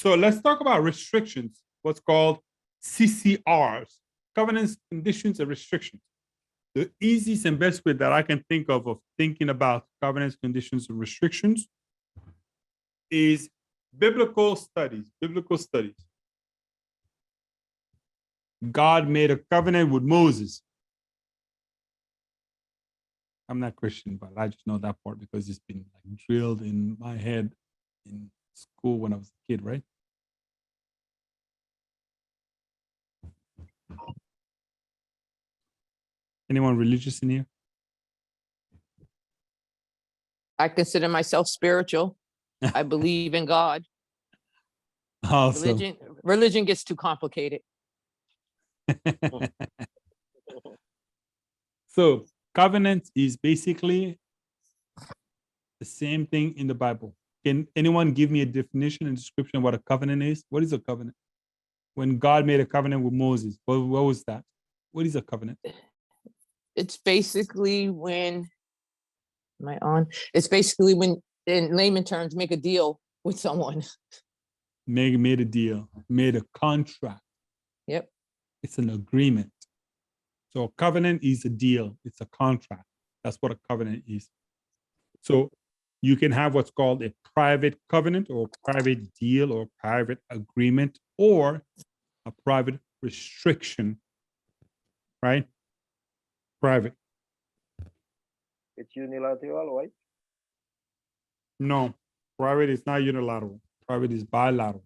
So let's talk about restrictions, what's called CCRs, covenants, conditions, and restrictions. The easiest and best way that I can think of thinking about covenants, conditions, and restrictions is biblical studies. Biblical studies. God made a covenant with Moses. I'm not Christian, but I just know that part because it's been like drilled in my head in school when I was a kid, right? Anyone religious in here? I consider myself spiritual. I believe in God. Awesome. Religion gets too complicated. So covenant is basically the same thing in the Bible. Can anyone give me a definition and description of what a covenant is? What is a covenant? When God made a covenant with Moses, what was that? What is a covenant? It's basically when, am I on? It's basically when, in layman terms, make a deal with someone. Made a deal, made a contract. Yep. It's an agreement. So a covenant is a deal. It's a contract. That's what a covenant is. So you can have what's called a private covenant or private deal or private agreement or a private restriction, right? Private. It's unilateral, right? No, private is not unilateral. Private is bilateral.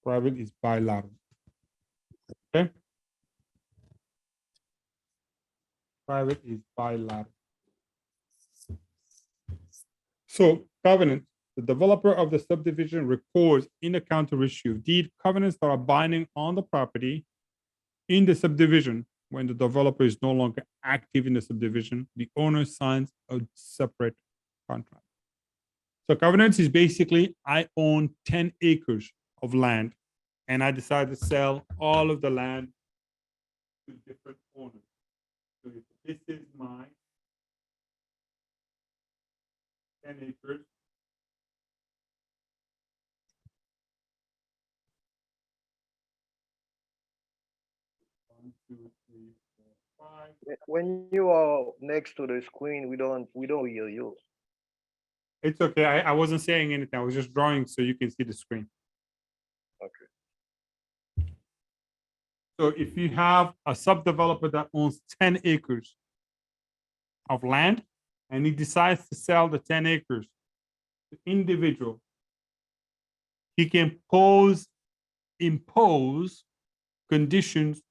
Private is bilateral. Okay? Private is bilateral. So covenant, the developer of the subdivision records in the counter registry of deed covenants that are binding on the property in the subdivision. When the developer is no longer active in the subdivision, the owner signs a separate contract. So covenants is basically, I own 10 acres of land and I decide to sell all of the land to different owners. So if this is my 10 acres. One, two, three, four, five. When you are next to the screen, we don't hear you. It's okay. I wasn't saying anything. I was just drawing so you can see the screen. Okay. So if you have a subdeveloper that owns 10 acres of land and he decides to sell the 10 acres to individual, he can impose conditions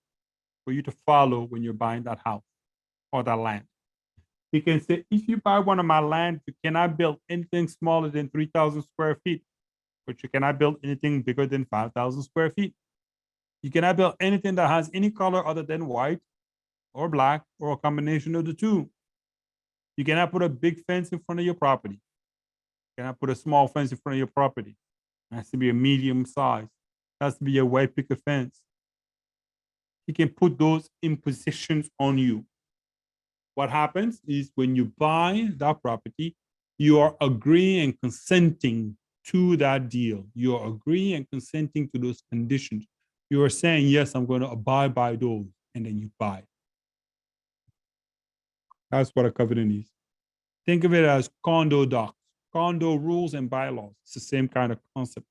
for you to follow when you're buying that house or that land. He can say, if you buy one of my land, you cannot build anything smaller than 3,000 square feet, but you cannot build anything bigger than 5,000 square feet. You cannot build anything that has any color other than white or black or a combination of the two. You cannot put a big fence in front of your property. You cannot put a small fence in front of your property. It has to be a medium size. It has to be a white picket fence. He can put those impositions on you. What happens is when you buy that property, you are agreeing and consenting to that deal. You are agreeing and consenting to those conditions. You are saying, yes, I'm going to abide by those, and then you buy. That's what a covenant is. Think of it as condo docs, condo rules and bylaws. It's the same kind of concept.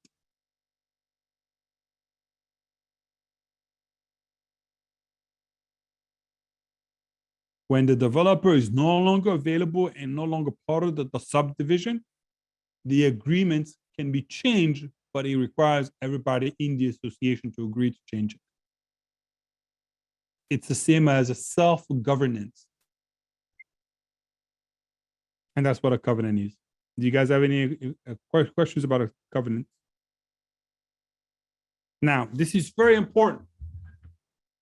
When the developer is no longer available and no longer part of the subdivision, the agreements can be changed, but it requires everybody in the association to agree to change it. It's the same as a self-governance. And that's what a covenant is. Do you guys have any questions about a covenant? Now, this is very important.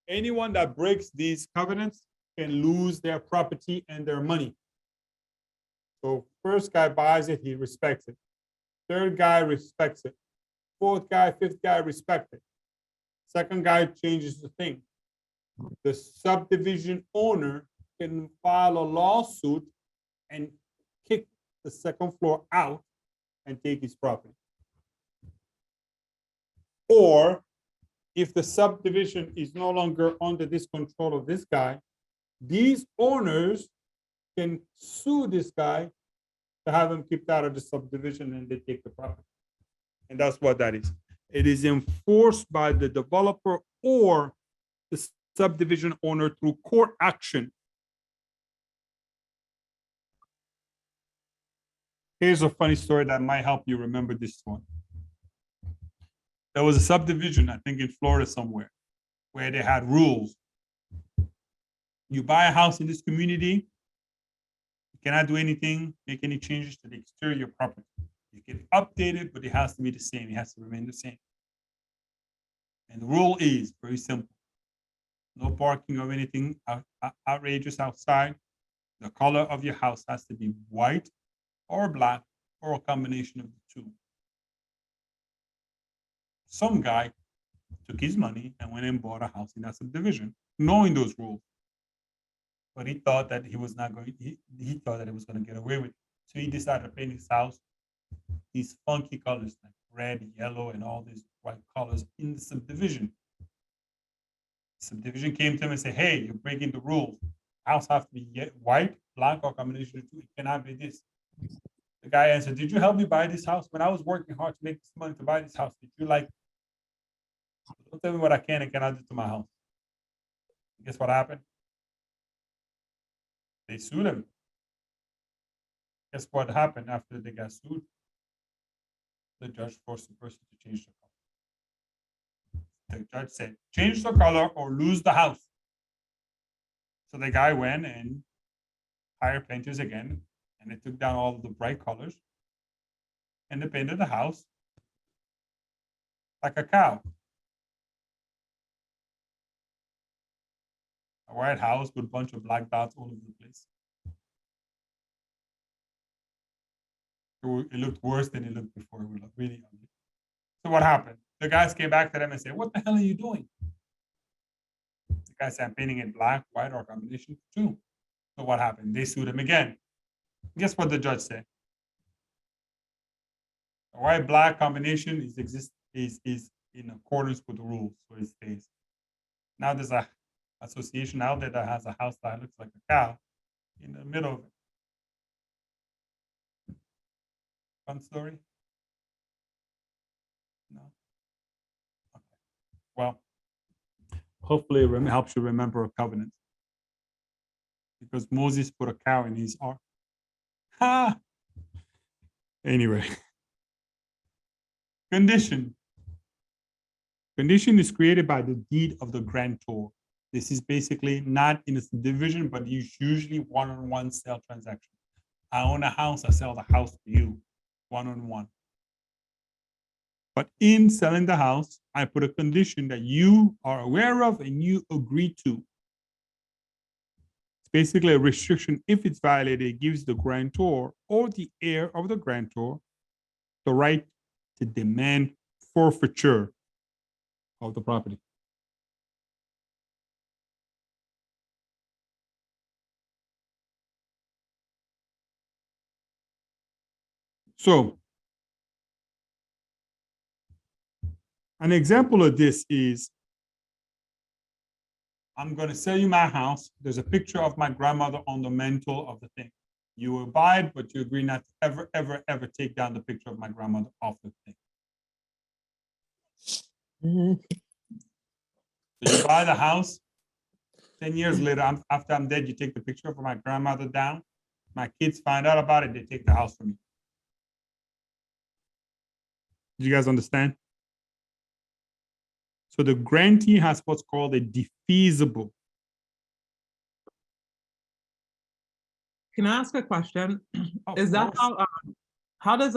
Anyone that breaks these covenants can lose their property and their money. So first guy buys it, he respects it. Third guy respects it. Fourth guy, fifth guy respect it. Second guy changes the thing. The subdivision owner can file a lawsuit and kick the second floor out and take his property. Or if the subdivision is no longer under this control of this guy, these owners can sue this guy to have him kicked out of the subdivision and they take the property. And that's what that is. It is enforced by the developer or the subdivision owner through court action. Here's a funny story that might help you remember this one. There was a subdivision, I think in Florida somewhere, where they had rules. You buy a house in this community, you cannot do anything, make any changes to the exterior of your property. You can update it, but it has to be the same. It has to remain the same. And the rule is very simple. No parking or anything outrageous outside. The color of your house has to be white or black or a combination of the two. Some guy took his money and went and bought a house in that subdivision, knowing those rules. But he thought that he was not going, he thought that he was going to get away with it. So he decided to paint his house these funky colors like red, yellow, and all these white colors in the subdivision. The subdivision came to him and said, hey, you're breaking the rules. House has to be white, black, or combination of two. It cannot be this. The guy answered, did you help me buy this house? When I was working hard to make this money to buy this house, did you like, don't tell me what I can and cannot do to my house. Guess what happened? They sued him. Guess what happened after they got sued? The judge forced the person to change the color. The judge said, change the color or lose the house. So the guy went and hired painters again, and they took down all of the bright colors, and they painted the house like a cow. A white house with a bunch of black dots all over the place. It looked worse than it looked before. It looked really ugly. So what happened? The guys came back to them and said, what the hell are you doing? The guy said, I'm painting it black, white, or combination too. So what happened? They sued him again. Guess what the judge said? The white-black combination is in accordance with the rules, so it stays. Now there's a association out there that has a house that looks like a cow in the middle of it. Fun story? No? Okay. Well, hopefully it helps you remember a covenant. Because Moses put a cow in his ark. Ha! Anyway. Condition. Condition is created by the deed of the grantor. This is basically not in a subdivision, but usually one-on-one sale transaction. I own a house, I sell the house to you, one-on-one. But in selling the house, I put a condition that you are aware of and you agree to. It's basically a restriction. If it's violated, it gives the grantor or the heir of the grantor the right to demand forfeiture of the property. So an example of this is, I'm going to sell you my house. There's a picture of my grandmother on the mantle of the thing. You will buy it, but you agree not to ever, ever, ever take down the picture of my grandmother off the thing. So you buy the house. 10 years later, after I'm dead, you take the picture of my grandmother down. My kids find out about it. They take the house from me. Do you guys understand? So the grantee has what's called a defeasible. Can I ask a question? Of Is that course. how does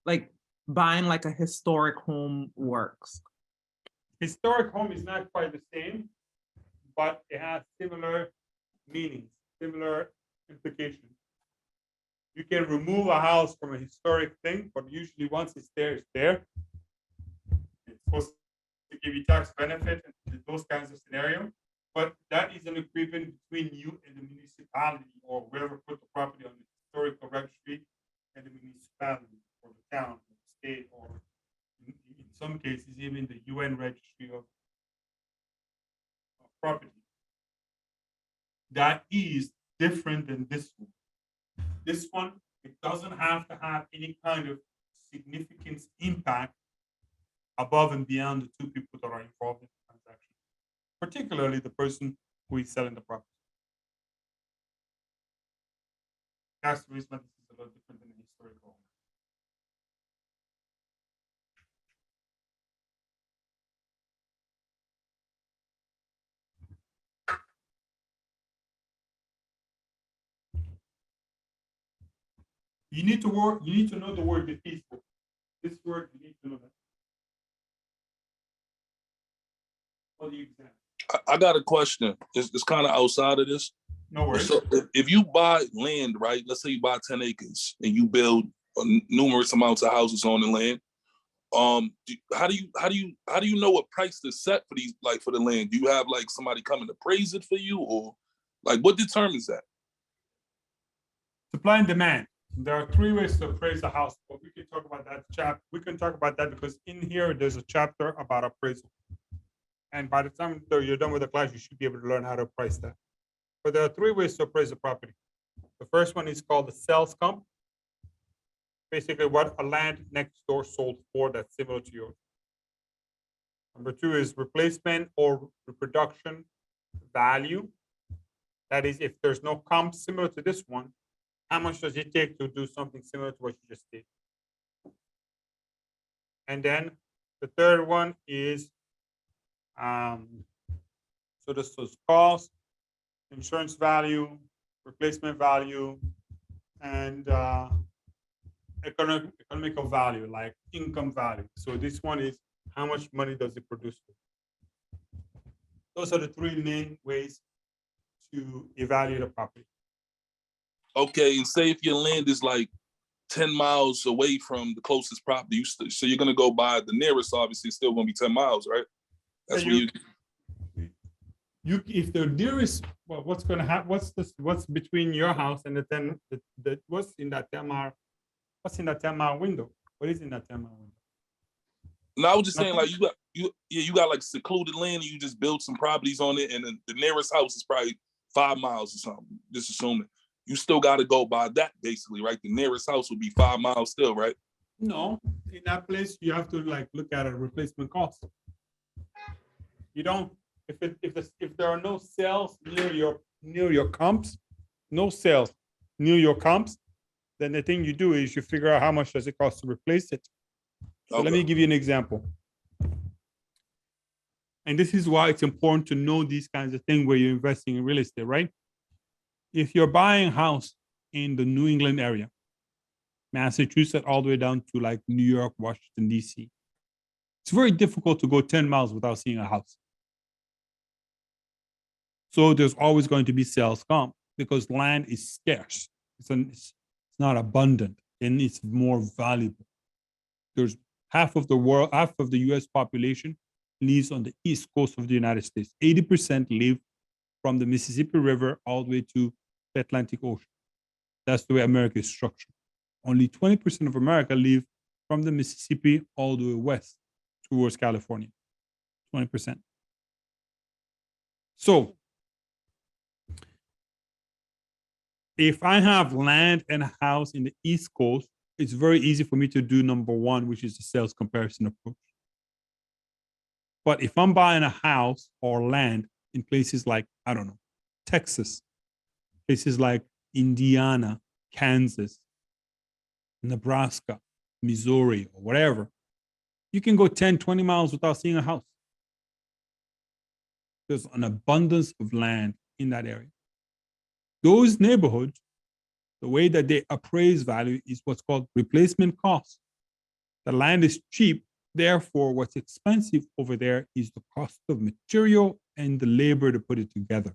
like buying like a historic home works? Historic home is not quite the same, but it has similar meanings, similar implications. You can remove a house from a historic thing, but usually once it's there, it's there. It's supposed to give you tax benefit and those kinds of scenarios. But that is an agreement between you and the municipality or whoever put the property on the historical registry and the municipality or the town or the state or in some cases, even the UN Registry of Property. That is different than this one. This one, it doesn't have to have any kind of significant impact above and beyond the two people that are involved in the transaction, particularly the person who is selling the property. That's the reason why this is a little different than the historical. You need to know the word defeasible. This word, you need to know that. For the example. I got a question. It's kind of outside of this. No worries. So if you buy land, right? Let's say you buy 10 acres and you build numerous amounts of houses on the land. How do you know what price to set for these, like for the land? Do you have like somebody come and appraise it for you, or like what determines that? Supply and demand. There are three ways to appraise a house, but we can talk about that we can talk about that because in here there's a chapter about appraisal. And by the time you're done with the class, you should be able to learn how to price that. But there are three ways to appraise a property. The first one is called the sales comp. Basically, what a land next door sold for that's similar to yours. Number two is replacement or reproduction value. That is, if there's no comp similar to this one, how much does it take to do something similar to what you just did? And then the third one is, so this is cost, insurance value, replacement value, and economical value, like income value. So this one is how much money does it produce? Those are the three main ways to evaluate a property. Okay, and say if your land is like 10 miles away from the closest property, so you're gonna go buy the nearest, obviously it's still gonna be 10 miles, right? That's where if the nearest, well, what's gonna happen? What's between your house and what's in that 10-mile? What's in that 10-mile window? What is in that 10-mile window? No, I was just saying, Nothing. like you got like secluded land, and you just build some properties on it, and the nearest house is probably 5 miles or something. Just assuming you still got to go by that, basically, right? The nearest house would be 5 miles still, right? No, in that place you have to like look at a replacement cost. You don't. If there are no sales near your comps, no sales near your comps, then the thing you do is you figure out how much does it cost to replace it. So let me give you an example. And this is why it's important to know these kinds of things where you're investing in real estate, right? If you're buying a house in the New England area, Massachusetts, all the way down to like New York, Washington, D.C., it's very difficult to go 10 miles without seeing a house. So there's always going to be sales comp because land is scarce. It's not abundant and it's more valuable. There's half of the US population lives on the east coast of the United States. 80% live from the Mississippi River all the way to the Atlantic Ocean. That's the way America is structured. Only 20% of America live from the Mississippi all the way west towards California. 20%. So if I have land and a house in the East Coast, it's very easy for me to do number one, which is the sales comparison approach. But if I'm buying a house or land in places like, I don't know, Texas, places like Indiana, Kansas, Nebraska, Missouri, or whatever, you can go 10, 20 miles without seeing a house. There's an abundance of land in that area. Those neighborhoods, the way that they appraise value is what's called replacement cost. The land is cheap, therefore what's expensive over there is the cost of material and the labor to put it together.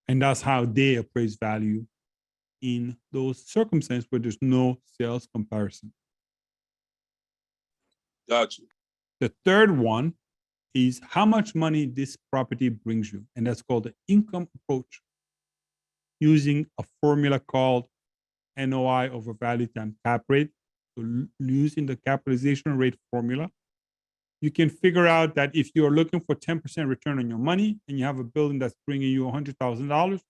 And that's how they appraise value in those circumstances where there's no sales comparison. Gotcha. The third one is how much money this property brings you. And that's called the income approach, using a formula called NOI over value times cap rate. So using the capitalization rate formula, you can figure out that if you're looking for 10% return on your money and you have a building that's bringing you $100,000,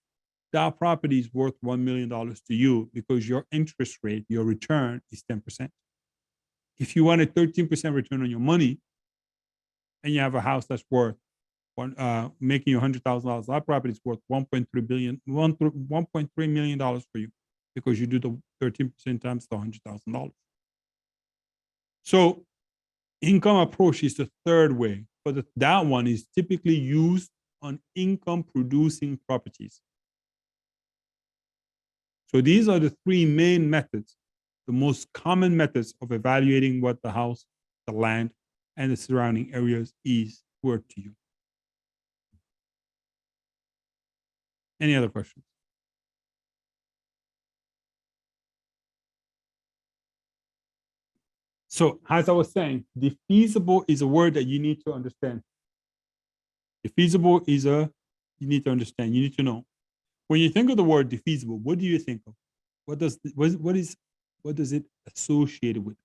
that property is worth $1 million to you because your interest rate, your return is 10%. If you want a 13% return on your money and you have a house that's worth making you $100,000, that property is worth $1.3 million for you because you do the 13% times the $100,000. So income approach is the third way, but that one is typically used on income producing properties. So these are the three main methods, the most common methods of evaluating what the house, the land, and the surrounding areas is worth to you. Any other questions? So as I was saying, defeasible is a word that you need to understand. Defeasible is you need to understand, you need to know. When you think of the word defeasible, what do you think of? What does it associated with?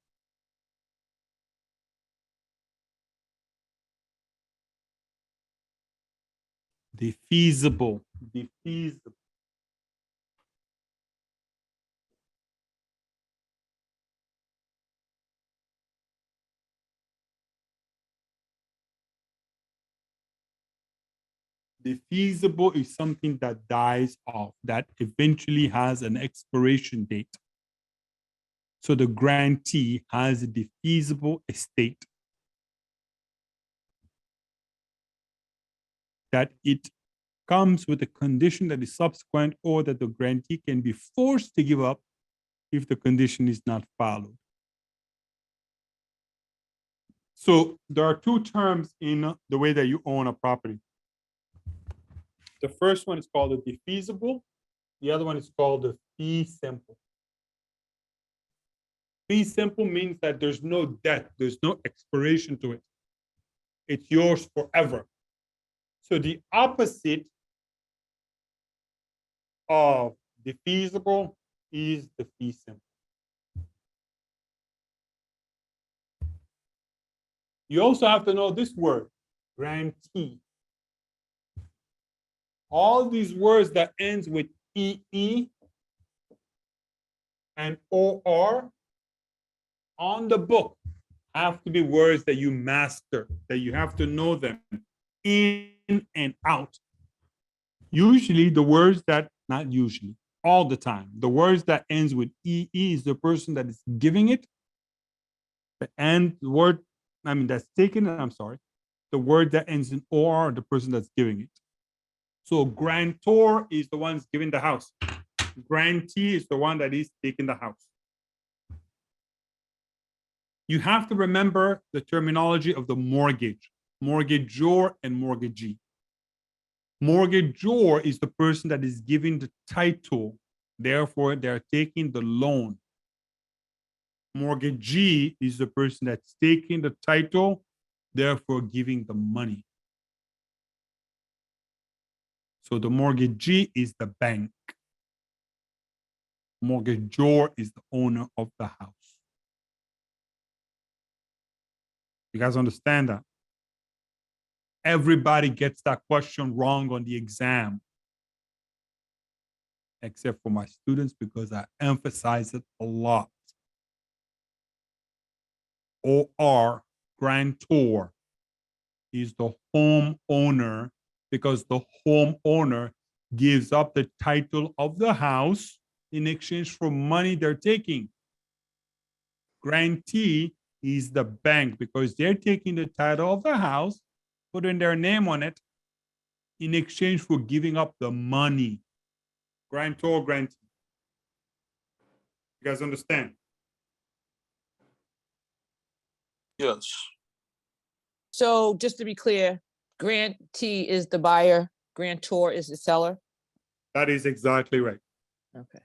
Defeasible. Defeasible is something that dies off, that eventually has an expiration date. So the grantee has a defeasible estate. That it comes with a condition that is subsequent or that the grantee can be forced to give up if the condition is not followed. So there are two terms in the way that you own a property. The first one is called a defeasible. The other one is called a fee simple. Fee simple means that there's no debt, there's no expiration to it. It's yours forever. So the opposite of defeasible is the fee simple. You also have to know this word, grantee. All these words that ends with EE and OR on the book have to be words that you master, that you have to know them in and out. Usually the words that, not usually, all the time, the words that ends with EE is the person that is giving it. And the word, that's taken, the word that ends in OR, the person that's giving it. So grantor is the one that's giving the house. Grantee is the one that is taking the house. You have to remember the terminology of the mortgage, mortgagor and mortgagee. Mortgagor is the person that is giving the title. Therefore, they're taking the loan. Mortgagee is the person that's taking the title, therefore giving the money. So the mortgagee is the bank. Mortgagor is the owner of the house. You guys understand that? Everybody gets that question wrong on the exam, except for my students, because I emphasize it a lot. OR, grantor, is the homeowner, because the homeowner gives up the title of the house in exchange for money they're taking. Grantee is the bank, because they're taking the title of the house, putting their name on it in exchange for giving up the money. Grantor, grantee. You guys understand? Yes. So just to be clear, grantee is the buyer, grantor is the seller. That is exactly right. Okay.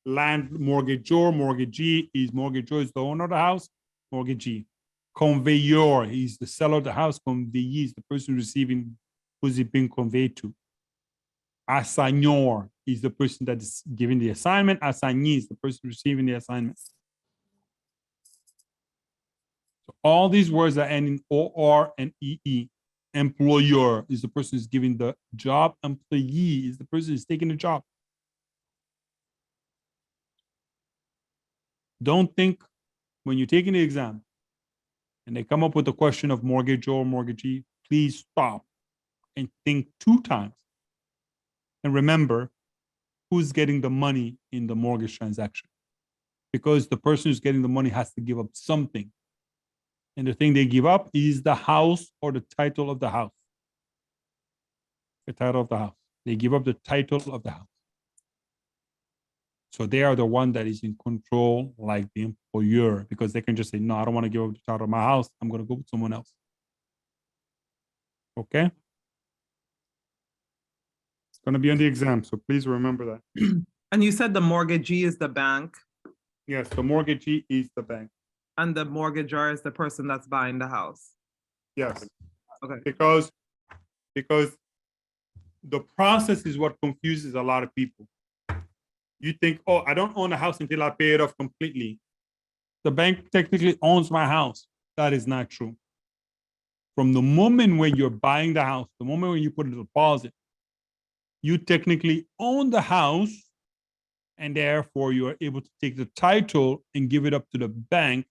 Land mortgagor, mortgagee is the owner of the house, mortgagee. Conveyor is the seller of the house, conveyee is the person receiving who's it being conveyed to. Assignor is the person that is giving the assignment, assignee is the person receiving the assignment. All these words that end in OR and EE. Employer is the person who's giving the job. Employee is the person who's taking the job. Don't think when you're taking the exam and they come up with the question of mortgage or mortgagee, please stop and think 2 times. And remember who's getting the money in the mortgage transaction. Because the person who's getting the money has to give up something. And the thing they give up is the house or the title of the house. The title of the house. They give up the title of the house. So they are the one that is in control, like the employer, because they can just say, no, I don't want to give up the title of my house. I'm going to go with someone else. Okay? It's going to be on the exam, so please remember that. And you said the mortgagee is the bank Yes, the mortgagee is the bank. and the mortgagor is the person that's buying the house. Yes. Okay. Because the process is what confuses a lot of people. You think, oh, I don't own a house until I pay it off completely. The bank technically owns my house. That is not true. From the moment when you're buying the house, the moment when you put a deposit, you technically own the house, and therefore you are able to take the title and give it up to the bank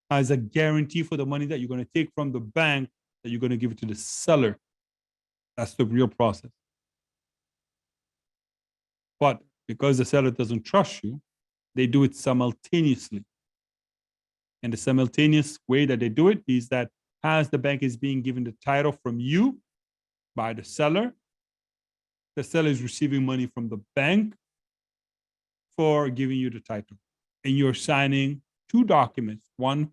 as a guarantee for the money that you're going to take from the bank, that you're going to give it to the seller. That's the real process. But because the seller doesn't trust you, they do it simultaneously. And the simultaneous way that they do it is that as the bank is being given the title from you by the seller is receiving money from the bank for giving you the title. And you're signing 2 documents, one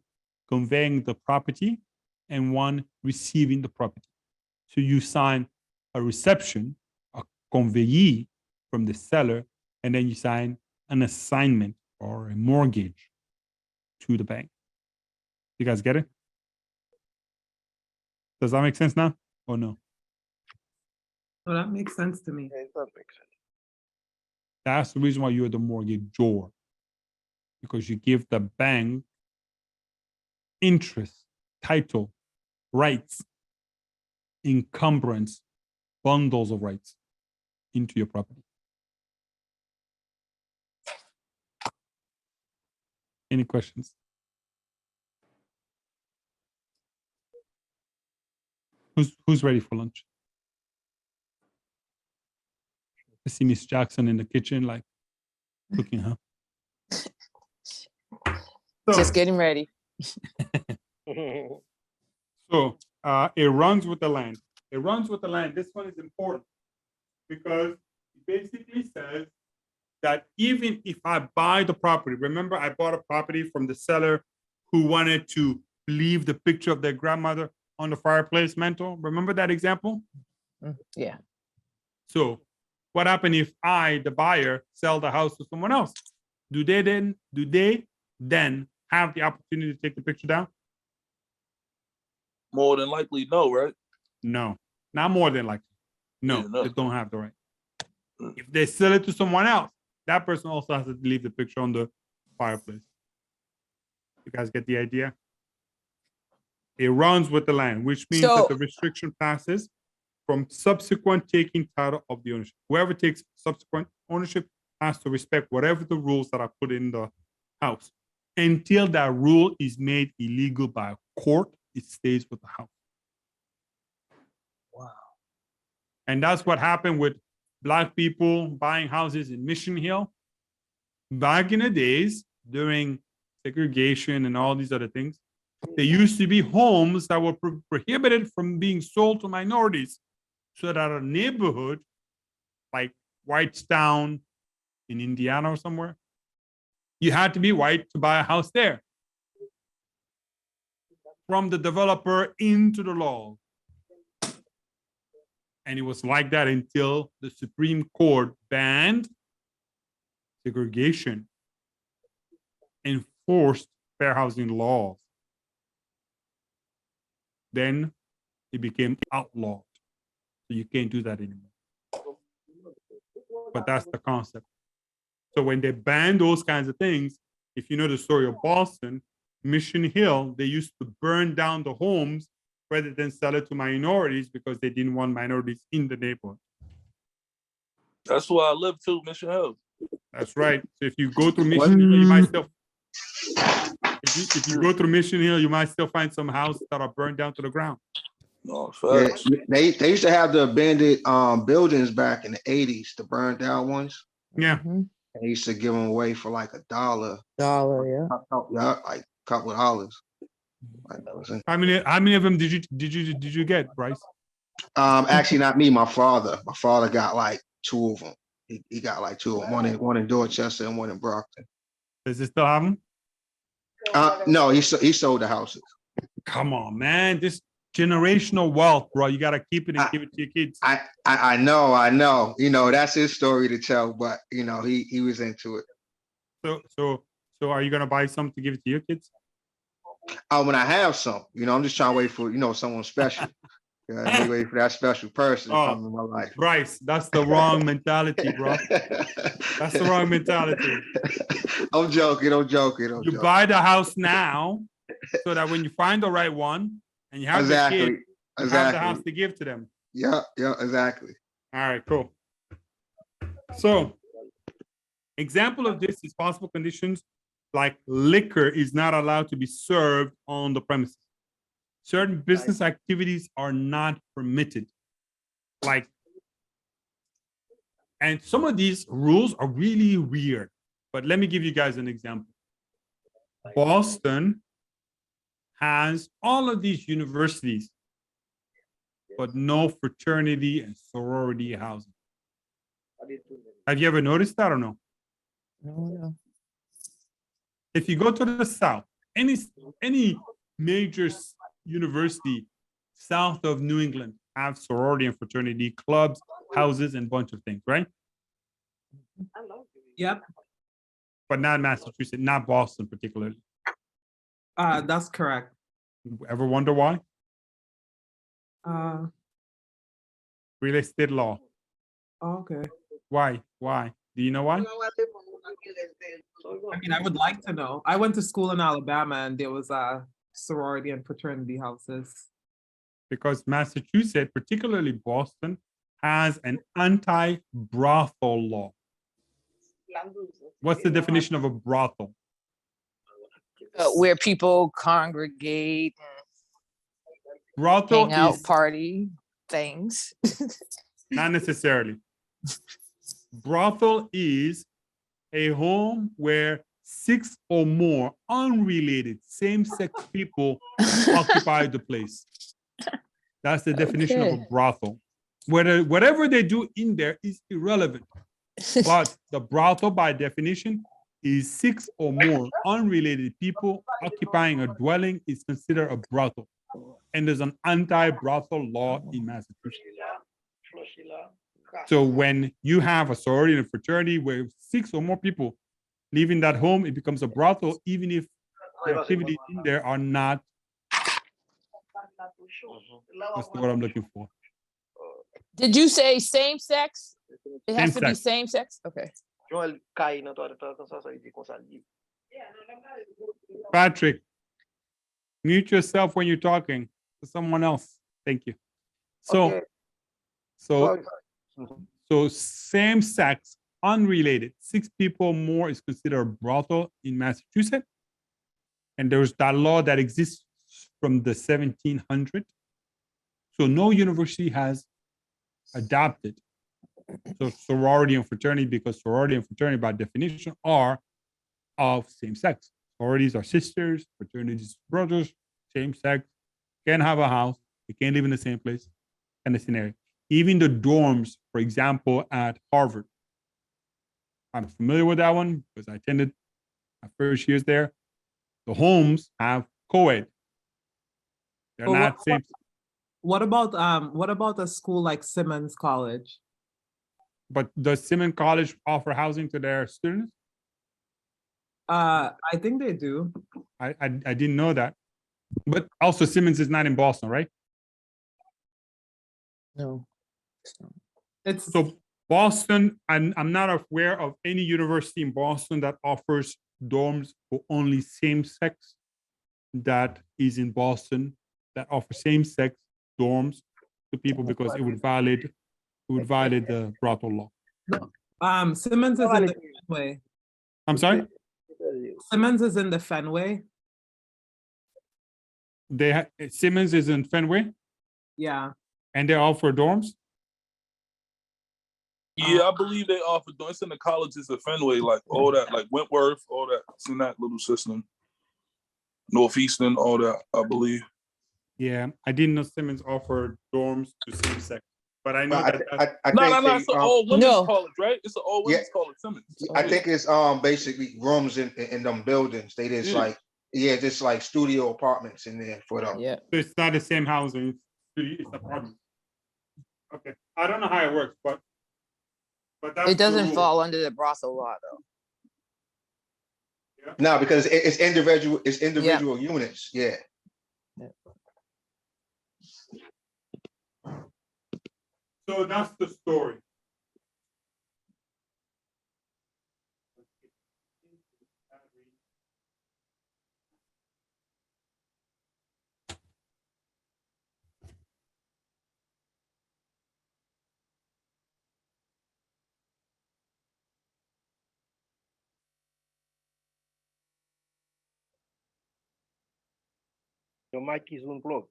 conveying the property and one receiving the property. So you sign a reception, a conveyee from the seller, and then you sign an assignment or a mortgage to the bank. You guys get it? Does that make sense now or no? So that makes sense to me. Yeah, that makes sense. That's the reason why you're the mortgagor, because you give the bank interest, title, rights, encumbrance, bundles of rights into your property. Any questions? Who's ready for lunch? I see Miss Jackson in the kitchen, like cooking, huh? Just getting ready. So it runs with the land. It runs with the land. This one is important because it basically says that even if I buy the property, remember I bought a property from the seller who wanted to leave the picture of their grandmother on the fireplace mantle. Remember that example? Yeah. So what happened if I, the buyer, sell the house to someone else? Do they then have the opportunity to take the picture down? More than likely, no, right? No, not more than likely. No, Yeah, no. they don't have the right. If they sell it to someone else, that person also has to leave the picture on the fireplace. You guys get the idea? It runs with the land, which means So- that the restriction passes from subsequent taking title of the ownership. Whoever takes subsequent ownership has to respect whatever the rules that are put in the house. Until that rule is made illegal by a court, it stays with the house. Wow. And that's what happened with Black people buying houses in Mission Hill. Back in the days, during segregation and all these other things, there used to be homes that were prohibited from being sold to minorities. So that a neighborhood like Whitestown in Indiana or somewhere, you had to be white to buy a house there. From the developer into the law. And it was like that until the Supreme Court banned segregation, enforced fair housing laws. Then it became outlawed. So you can't do that anymore. But that's the concept. So when they ban those kinds of things, if you know the story of Boston, Mission Hill, they used to burn down the homes rather than sell it to minorities because they didn't want minorities in the neighborhood. That's where I live too, Mission Hill. That's right. So if you go through Mission Hill, you might still, if you go through Mission Hill, you might still find some houses that are burned down to the ground. No, Yeah, facts. they used to have the abandoned buildings back in the 80s, the burned down ones. Yeah. Mhm. They used to give them away for like $1. Dollar, yeah. Yeah, like a couple of dollars. Like, that was it. How many of them did you get, Bryce? Actually, not me. My father. My father got like 2 of them. He got like 2 of them. One in Dorchester and one in Brockton. Does it still have them? No, he sold the houses. Come on, man. This generational wealth, bro. You gotta keep it and give it to your kids. I know. You know, that's his story to tell, but you know, he was into it. So are you gonna buy some to give it to your kids? When I have some, you know, I'm just trying to wait for, you know, someone special. Yeah, wait for that special person to Oh. come in my life. Bryce, that's the wrong mentality, bro. That's the wrong mentality. I'm joking. You buy the house now so that when you find the right one and you have the kid, Exactly. you have the house Exactly. to give to them. Yeah, exactly. All right, cool. So, example of this is possible conditions like liquor is not allowed to be served on the premises. Certain business activities are not permitted. Like, and some of these rules are really weird, but let me give you guys an example. Boston has all of these universities, but no fraternity and sorority housing. Have you ever noticed that or no? No. If you go to the South, any major university south of New England have sorority and fraternity clubs, houses, and bunch of things, right? Yep, But not Massachusetts, not Boston particularly. that's correct. Ever wonder why? Uh, Real estate law. okay. Why? Why? Do you know why? I mean, I would like to know. I went to school in Alabama and there was sorority and fraternity houses. Because Massachusetts, particularly Boston, has an anti-brothel law. What's the definition of a brothel? Where people congregate, Brothel hang out, is party, things. not necessarily. Brothel is a home where 6 or more unrelated same-sex people occupy the place. That's the definition of a Okay. brothel. Whatever they do in there is irrelevant. But the brothel, by definition, is 6 or more unrelated people occupying a dwelling is considered a brothel. And there's an anti-brothel law in Massachusetts. So when you have a sorority and fraternity where 6 or more people live in that home, it becomes a brothel, even if the activities in there are not. What's the word I'm looking for? Did you say same sex? It has to be Same-sex. same sex? Okay. Joel cai na tua cansaço aí de conseguir. Patrick, mute yourself when you're talking to someone else. Thank you. So, Okay. so, Sorry. so same sex, unrelated, 6 people more is considered a brothel in Massachusetts. And there's that law that exists from the 1700s. So no university has adopted. So sorority and fraternity, because sorority and fraternity by definition are of same sex. Sororities are sisters, fraternities brothers, same sex, can't have a house, they can't live in the same place, kind of scenario. Even the dorms, for example, at Harvard. I'm familiar with that one because I attended my first years there. The homes have co-ed. They're But not same. What about a school like Simmons College? But does Simmons College offer housing to their students? I think they do. I didn't know that. But also Simmons is not in Boston, right? No. It's So Boston, I'm not aware of any university in Boston that offers dorms for only same-sex that is in Boston that offer same-sex dorms to people because it would violate the brothel law. Simmons is in the Fenway. I'm sorry? Simmons is in the Fenway. Simmons is in Fenway Yeah. and they offer dorms? Yeah, I believe they offer. It's in the colleges of Fenway, like all that, like Wentworth, all that. It's in that little system. Northeastern, all that, I believe. Yeah, I didn't know Simmons offered dorms to same-sex, but I know But that. I No, think no, no. they, It's an all women's No. college, right? It's an all women's college, Simmons. I think it's basically rooms in them buildings. They just Yeah. like, just like studio apartments in there for them. Yeah. So it's not the same housing, it's apartment. Okay, I don't know how it works, but that's It the doesn't rule. fall under the brothel law, though. No, because it's individual units. Yeah. So that's the story. Your mic is unplugged.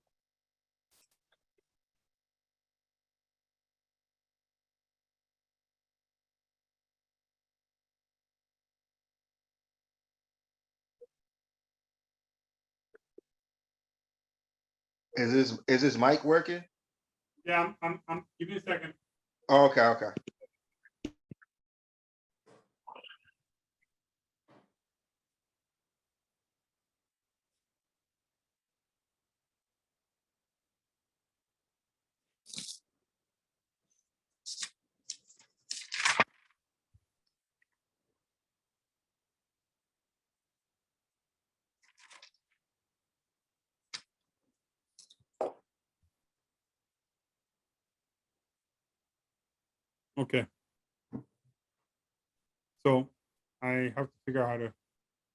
Is this mic working? Yeah, I'm give me a second. Oh, okay. Okay. So I have to figure out how to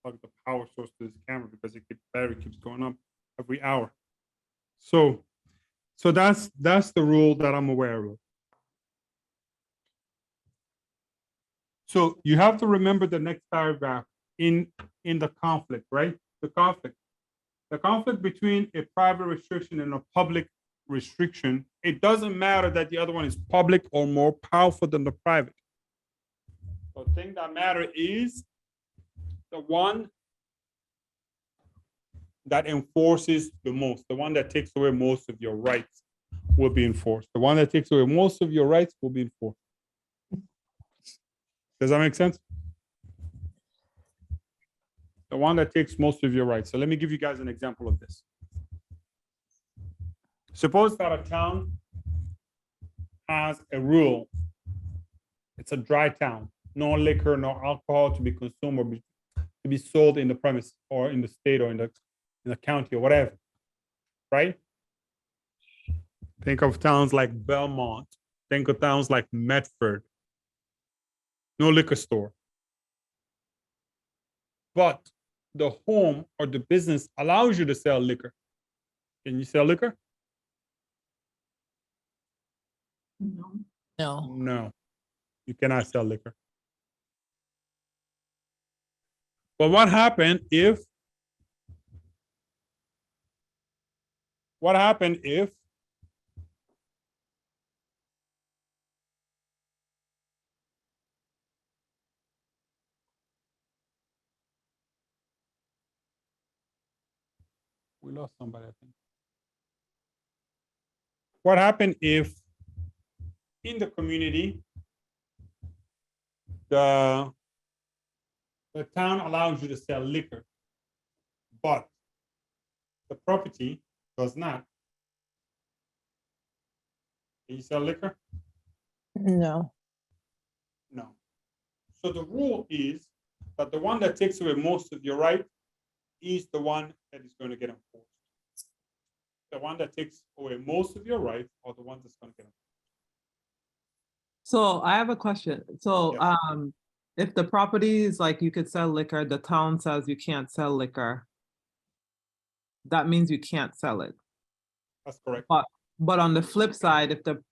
plug the power source to this camera because battery keeps going up every hour. So that's the rule that I'm aware of. So you have to remember the next paragraph in the conflict, right? The conflict between a private restriction and a public restriction. It doesn't matter that the other one is public or more powerful than the private. The thing that matters is the one that enforces the most, the one that takes away most of your rights will be enforced. The one that takes away most of your rights will be enforced. Does that make sense? The one that takes most of your rights. So let me give you guys an example of this. Suppose that a town has a rule. It's a dry town. No liquor, no alcohol to be consumed or to be sold in the premise or in the state or in the county or whatever. Right? Think of towns like Belmont. Think of towns like Medford. No liquor store. But the home or the business allows you to sell liquor. Can you sell liquor? No. No, you cannot sell liquor. But what happened if we lost somebody, I think. What happened if in the community, the town allows you to sell liquor, but the property does not? Can you sell liquor? No. No. So the rule is that the one that takes away most of your right is the one that is going to get enforced. The one that takes away most of your rights are the ones that's going to get enforced. So I have a question. So Yes. if the property is like you could sell liquor, the town says you can't sell liquor. that means you can't sell it. That's correct. But on the flip side, if the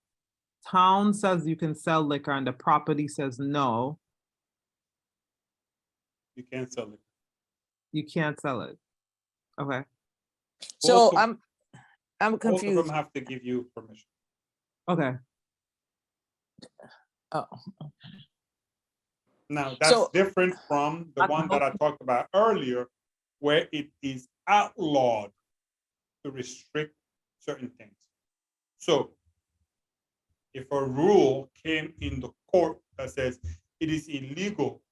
town says you can sell liquor and the property says no, You can't sell it. you can't sell it. Okay, So Both of- I'm Both of them confused. have to give you permission. okay. Oh, Now, that's So- different from the That's one that I talked about earlier, where it is outlawed to restrict certain things. So if a rule came in the court that says it is illegal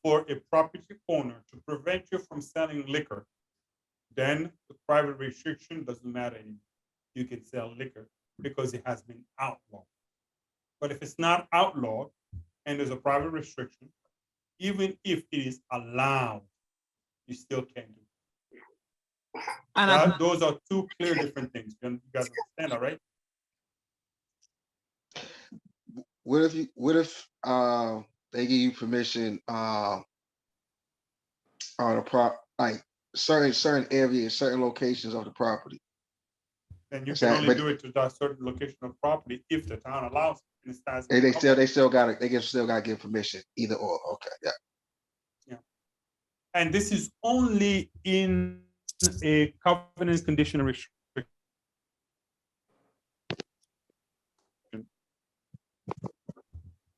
for a property owner to prevent you from selling liquor, then the private restriction doesn't matter anymore. You can sell liquor because it has been outlawed. But if it's not outlawed and there's a private restriction, even if it is allowed, you still can't do it. And at- Those are two clear different things. You guys understand that, right? What if they give you permission on a like certain areas, certain locations of the property? Then you Is can that- only but- do it to that certain location of property if the town allows. it, and it stands They in the still gotta, still gotta give permission, either or, okay, yeah. And this is only in a covenant condition restriction.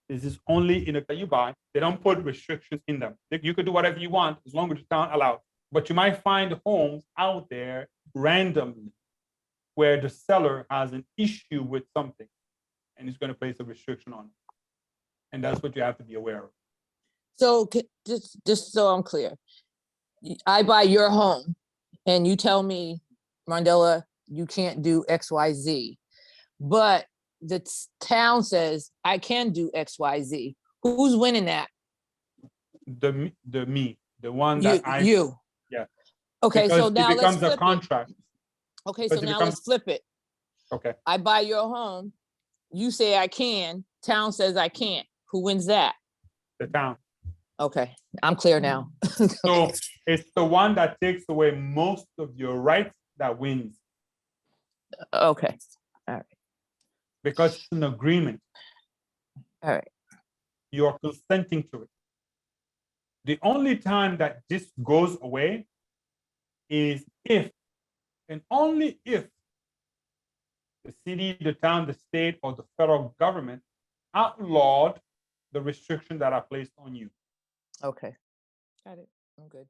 This is only in a that you buy. They don't put restrictions in them. You could do whatever you want as long as the town allows. But you might find homes out there randomly where the seller has an issue with something and is going to place a restriction on it. And that's what you have to be aware of. so just so I'm clear, I buy your home and you tell me, Mandela, you can't do X, Y, Z, but the town says I can do X, Y, Z. Who's winning that? The one that You. yeah. Okay, so because now it let's becomes a flip it. contract. Okay, so because it now becomes- let's flip it. Okay. I buy your home. You say I can. Town says I can't. Who wins that? The town. Okay, I'm clear now. So it's the one that takes away most of your rights that wins Okay, because it's an agreement. all right. You're consenting to it. The only time that this goes away is if, and only if, the city, the town, the state, or the federal government outlawed the restriction that are placed on you. Okay. Got it. I'm good.